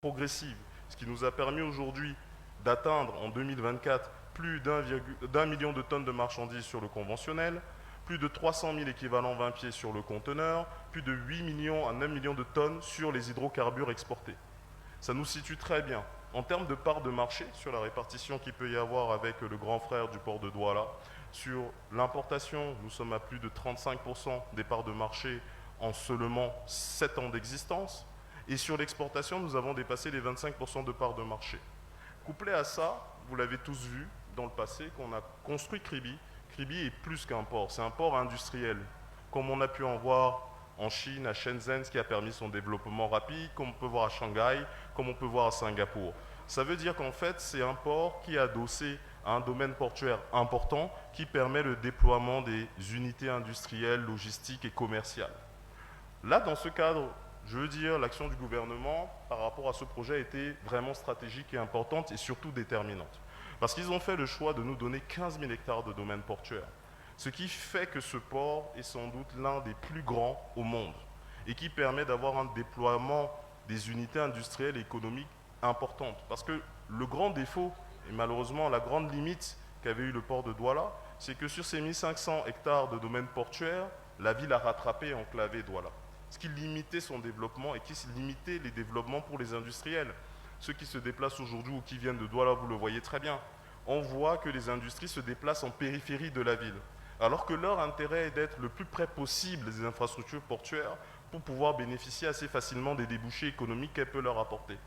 progressive, ce qui nous a permis aujourd'hui d'atteindre en 2024 plus d'un million de tonnes de marchandises sur le conventionnel, plus de 300 000 équivalents 20 pieds sur le conteneur, plus de 8 millions à 9 millions de tonnes sur les hydrocarbures exportés. Ça nous situe très bien. En termes de part de marché, sur la répartition qu'il peut y avoir avec le grand frère du port de Douala, sur l'importation, nous sommes à plus de 35% des parts de marché en seulement 7 ans d'existence. Et sur l'exportation, nous avons dépassé les 25% de parts de marché. Couplé à ça, vous l'avez tous vu dans le passé, qu'on a construit Kribi. Kribi est plus qu'un port, c'est un port industriel, comme on a pu en voir en Chine, à Shenzhen, ce qui a permis son développement rapide, comme on peut voir à Shanghai, comme on peut voir à Singapour. Ça veut dire qu'en fait, c'est un port qui est adossé à un domaine portuaire important qui permet le déploiement des unités industrielles, logistiques et commerciales. Là, dans ce cadre, je veux dire, l'action du gouvernement par rapport à ce projet a été vraiment stratégique et importante et surtout déterminante. Parce qu'ils ont fait le choix de nous donner 15 000 hectares de domaine portuaire. Ce qui fait que ce port est sans doute l'un des plus grands au monde et qui permet d'avoir un déploiement des unités industrielles et économiques importantes. Parce que le grand défaut, et malheureusement la grande limite qu'avait eu le port de Douala, c'est que sur ces 1500 hectares de domaine portuaire, la ville a rattrapé et enclavé Douala. Ce qui limitait son développement et qui limitait les développements pour les industriels. Ceux qui se déplacent aujourd'hui ou qui viennent de Douala, vous le voyez très bien. On voit que les industries se déplacent en périphérie de la ville, alors que leur intérêt est d'être le plus près possible des infrastructures portuaires pour pouvoir bénéficier assez facilement des débouchés économiques qu'elles peuvent leur apporter.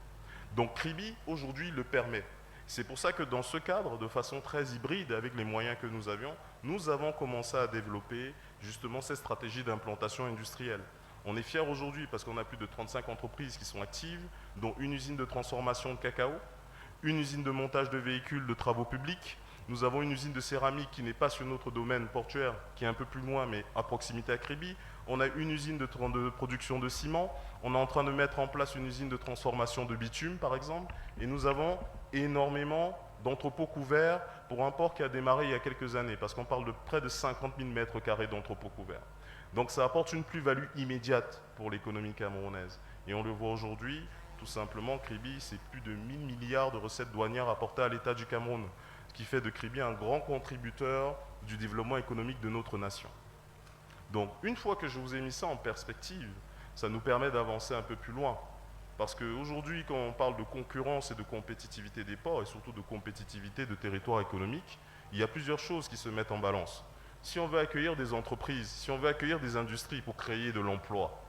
Donc Kribi, aujourd'hui, le permet. C'est pour ça que dans ce cadre, de façon très hybride, avec les moyens que nous avions, nous avons commencé à développer justement cette stratégie d'implantation industrielle. On est fiers aujourd'hui parce qu'on a plus de 35 entreprises qui sont actives, dont une usine de transformation de cacao, une usine de montage de véhicules de travaux publics. Nous avons une usine de céramique qui n'est pas sur notre domaine portuaire, qui est un peu plus loin, mais à proximité à Kribi. On a une usine de production de ciment. On est en train de mettre en place une usine de transformation de bitume, par exemple. Et nous avons énormément d'entrepôts couverts pour un port qui a démarré il y a quelques années, parce qu'on parle de près de 50 000 mètres carrés d'entrepôts couverts. Donc ça apporte une plus-value immédiate pour l'économie camerounaise. Et on le voit aujourd'hui, tout simplement, Kribi, c'est plus de 1000 milliards de recettes douanières apportées à l'État du Cameroun, ce qui fait de Kribi un grand contributeur du développement économique de notre nation. Donc, une fois que je vous ai mis ça en perspective, ça nous permet d'avancer un peu plus loin. Parce qu'aujourd'hui, quand on parle de concurrence et de compétitivité des ports, et surtout de compétitivité de territoire économique, il y a plusieurs choses qui se mettent en balance. Si on veut accueillir des entreprises, si on veut accueillir des industries pour créer de l'emploi,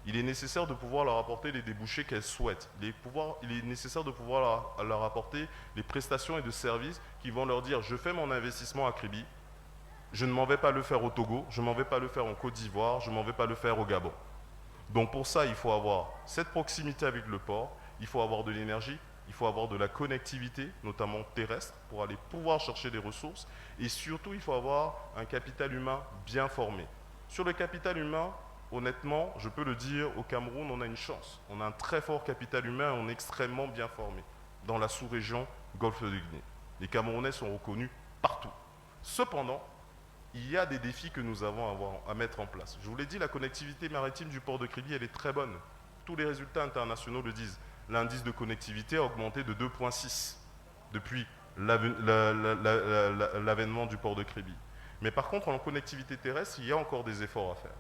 il est nécessaire de pouvoir leur apporter les débouchés qu'elles souhaitent. Il est nécessaire de pouvoir leur apporter les prestations et de services qui vont leur dire « je fais mon investissement à Kribi, je ne m'en vais pas le faire au Togo, je ne m'en vais pas le faire en Côte d'Ivoire, je ne m'en vais pas le faire au Gabon ». Donc pour ça, il faut avoir cette proximité avec le port, il faut avoir de l'énergie, il faut avoir de la connectivité, notamment terrestre, pour aller pouvoir chercher des ressources, et surtout, il faut avoir un capital humain bien formé. Sur le capital humain, honnêtement, je peux le dire, au Cameroun, on a une chance. On a un très fort capital humain et on est extrêmement bien formé dans la sous-région Golfe de Guinée. Les Camerounais sont reconnus partout. Cependant, il y a des défis que nous avons à mettre en place. Je vous l'ai dit, la connectivité maritime du port de Kribi, elle est très bonne. Tous les résultats internationaux le disent. L'indice de connectivité a augmenté de 2,6 depuis l'avènement du port de Kribi. Mais par contre, en connectivité terrestre, il y a encore des efforts à faire.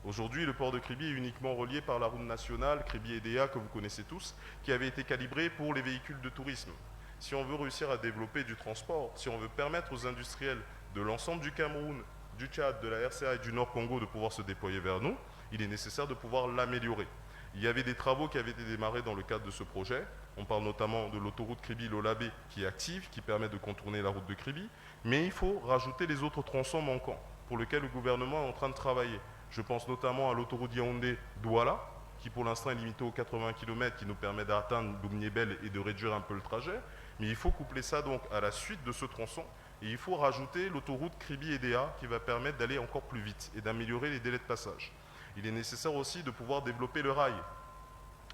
Aujourd'hui, le port de Kribi est uniquement relié par la route nationale, Kribi-Edea, que vous connaissez tous, qui avait été calibrée pour les véhicules de tourisme. Si on veut réussir à développer du transport, si on veut permettre aux industriels de l'ensemble du Cameroun, du Tchad, de la RCA et du Nord Congo de pouvoir se déployer vers nous, il est nécessaire de pouvoir l'améliorer. Il y avait des travaux qui avaient été démarrés dans le cadre de ce projet. On parle notamment de l'autoroute Kribi-Lolabé qui est active, qui permet de contourner la route de Kribi. Mais il faut rajouter les autres tronçons manquants pour lesquels le gouvernement est en train de travailler. Je pense notamment à l'autoroute Yaoundé-Douala, qui pour l'instant est limitée aux 80 km, qui nous permet d'atteindre Lougniébel et de réduire un peu le trajet. Mais il faut coupler ça donc à la suite de ce tronçon. Et il faut rajouter l'autoroute Kribi-Edea qui va permettre d'aller encore plus vite et d'améliorer les délais de passage. Il est nécessaire aussi de pouvoir développer le rail.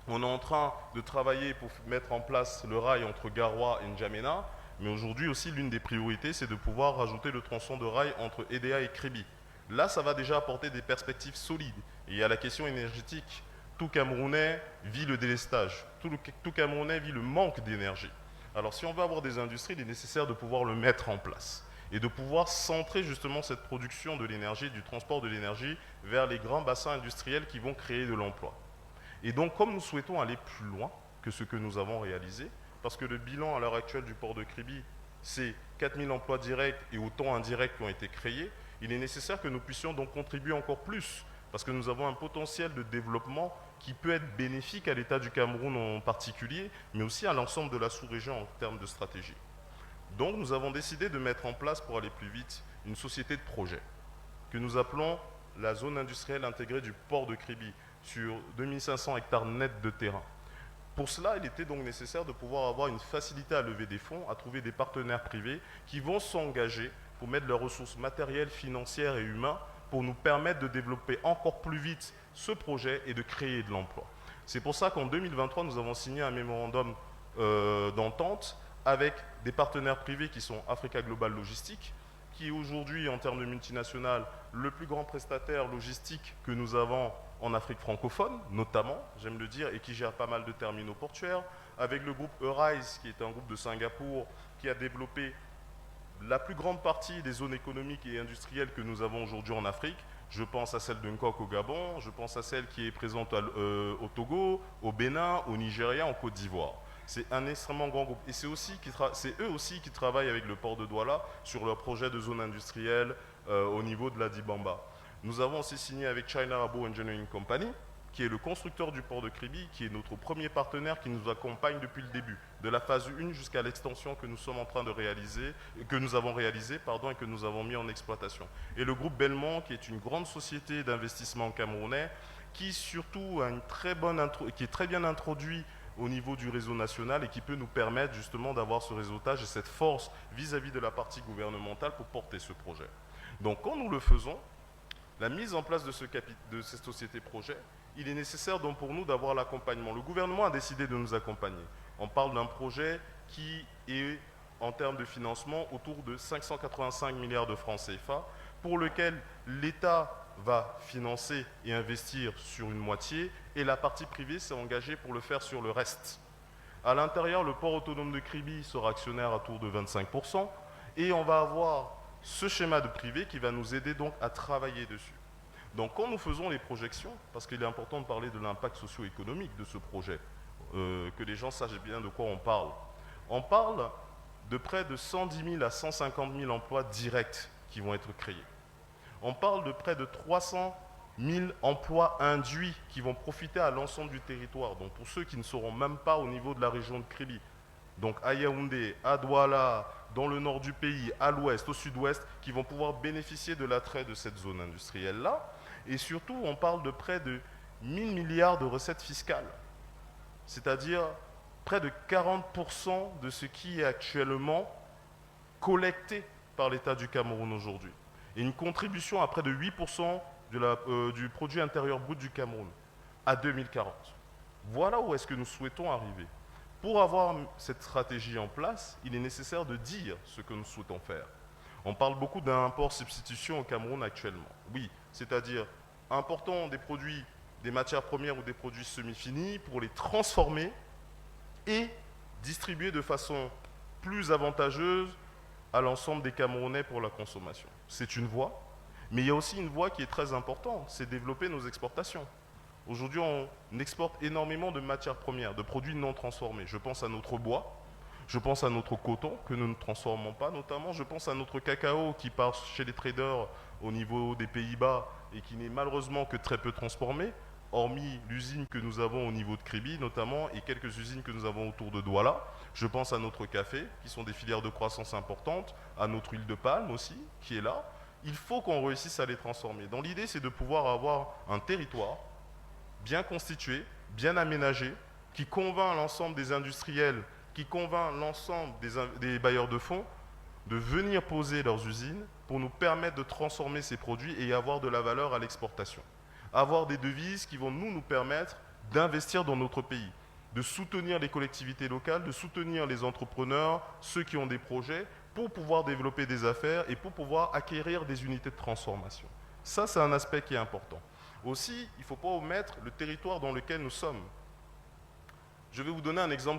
On est en train de travailler pour mettre en place le rail entre Garoua et N'Djamena, mais aujourd'hui aussi l'une des priorités c'est de pouvoir rajouter le tronçon de rail entre Edea et Kribi. Là, ça va déjà apporter des perspectives solides. Et il y a la question énergétique. tout Camerounais vit le délestage, tout Camerounais vit le manque d'énergie. Alors si on veut avoir des industries, il est nécessaire de pouvoir le mettre en place et de pouvoir centrer justement cette production de l'énergie, du transport de l'énergie vers les grands bassins industriels qui vont créer de l'emploi. Et donc comme nous souhaitons aller plus loin que ce que nous avons réalisé, parce que le bilan à l'heure actuelle du port de Kribi, c'est 4000 emplois directs et autant indirects qui ont été créés, il est nécessaire que nous puissions donc contribuer encore plus, parce que nous avons un potentiel de développement qui peut être bénéfique à l'État du Cameroun en particulier, mais aussi à l'ensemble de la sous-région en termes de stratégie. Donc nous avons décidé de mettre en place, pour aller plus vite, une société de projet que nous appelons la zone industrielle intégrée du port de Kribi, sur 2500 hectares nets de terrain. Pour cela, il était donc nécessaire de pouvoir avoir une facilité à lever des fonds, à trouver des partenaires privés qui vont s'engager pour mettre leurs ressources matérielles, financières et humaines pour nous permettre de développer encore plus vite ce projet et de créer de l'emploi. C'est pour ça qu'en 2023, nous avons signé un mémorandum d'entente avec des partenaires privés qui sont Africa Global Logistique, qui est aujourd'hui, en termes de multinationales, le plus grand prestataire logistique que nous avons en Afrique francophone, notamment, j'aime le dire, et qui gère pas mal de terminaux portuaires, avec le groupe Eurise, qui est un groupe de Singapour, qui a développé la plus grande partie des zones économiques et industrielles que nous avons aujourd'hui en Afrique. Je pense à celle de Nkok au Gabon, je pense à celle qui est présente au Togo, au Bénin, au Nigeria, en Côte d'Ivoire. C'est un extrêmement grand groupe. Et c'est eux aussi qui travaillent avec le port de Douala sur leur projet de zone industrielle au niveau de la Dibamba. Nous avons aussi signé avec China Rabo Engineering Company, qui est le constructeur du port de Kribi, qui est notre premier partenaire qui nous accompagne depuis le début, de la phase 1 jusqu'à l'extension que nous sommes en train de réaliser, que nous avons réalisé, et que nous avons mis en exploitation. Et le groupe Belmont, qui est une grande société d'investissement camerounais, qui surtout a qui est très bien introduit au niveau du réseau national et qui peut nous permettre justement d'avoir ce réseautage et cette force vis-à-vis de la partie gouvernementale pour porter ce projet. Donc quand nous le faisons, la mise en place de cette société projet, il est nécessaire donc pour nous d'avoir l'accompagnement. Le gouvernement a décidé de nous accompagner. On parle d'un projet qui est en termes de financement autour de 585 milliards de francs CFA, pour lequel l'État va financer et investir sur une moitié, et la partie privée s'est engagée pour le faire sur le reste. À l'intérieur, le port autonome de Kribi sera actionnaire à tour de 25%, et on va avoir ce schéma de privé qui va nous aider donc à travailler dessus. Donc quand nous faisons les projections, parce qu'il est important de parler de l'impact socio-économique de ce projet, que les gens sachent bien de quoi on parle de près de 110 000 à 150 000 emplois directs qui vont être créés. On parle de près de 300 000 emplois induits qui vont profiter à l'ensemble du territoire. Donc pour ceux qui ne seront même pas au niveau de la région de Kribi, donc à Yaoundé, à Douala, dans le nord du pays, à l'ouest, au sud-ouest, qui vont pouvoir bénéficier de l'attrait de cette zone industrielle-là. Et surtout, on parle de près de 1000 milliards de recettes fiscales, c'est-à-dire près de 40% de ce qui est actuellement collecté par l'État du Cameroun aujourd'hui. Et une contribution à près de 8% du produit intérieur brut du Cameroun à 2040. Voilà où est-ce que nous souhaitons arriver. Pour avoir cette stratégie en place, il est nécessaire de dire ce que nous souhaitons faire. On parle beaucoup d'un import-substitution au Cameroun actuellement. Oui, c'est-à-dire importons des produits, des matières premières ou des produits semi-finis pour les transformer et distribuer de façon plus avantageuse à l'ensemble des Camerounais pour la consommation. C'est une voie, mais il y a aussi une voie qui est très importante, c'est développer nos exportations. Aujourd'hui, on exporte énormément de matières premières, de produits non transformés. Je pense à notre bois, je pense à notre coton, que nous ne transformons pas notamment. Je pense à notre cacao qui part chez les traders au niveau des Pays-Bas et qui n'est malheureusement que très peu transformé, hormis l'usine que nous avons au niveau de Kribi notamment et quelques usines que nous avons autour de Douala. Je pense à notre café, qui sont des filières de croissance importantes, à notre huile de palme aussi, qui est là. Il faut qu'on réussisse à les transformer. Donc l'idée, c'est de pouvoir avoir un territoire bien constitué, bien aménagé, qui convainc l'ensemble des industriels, qui convainc l'ensemble des bailleurs de fonds de venir poser leurs usines pour nous permettre de transformer ces produits et avoir de la valeur à l'exportation. Avoir des devises qui vont nous permettre d'investir dans notre pays, de soutenir les collectivités locales, de soutenir les entrepreneurs, ceux qui ont des projets, pour pouvoir développer des affaires et pour pouvoir acquérir des unités de transformation. Ça, c'est un aspect qui est important. Aussi, il ne faut pas omettre le territoire dans lequel nous sommes. Je vais vous donner un exemple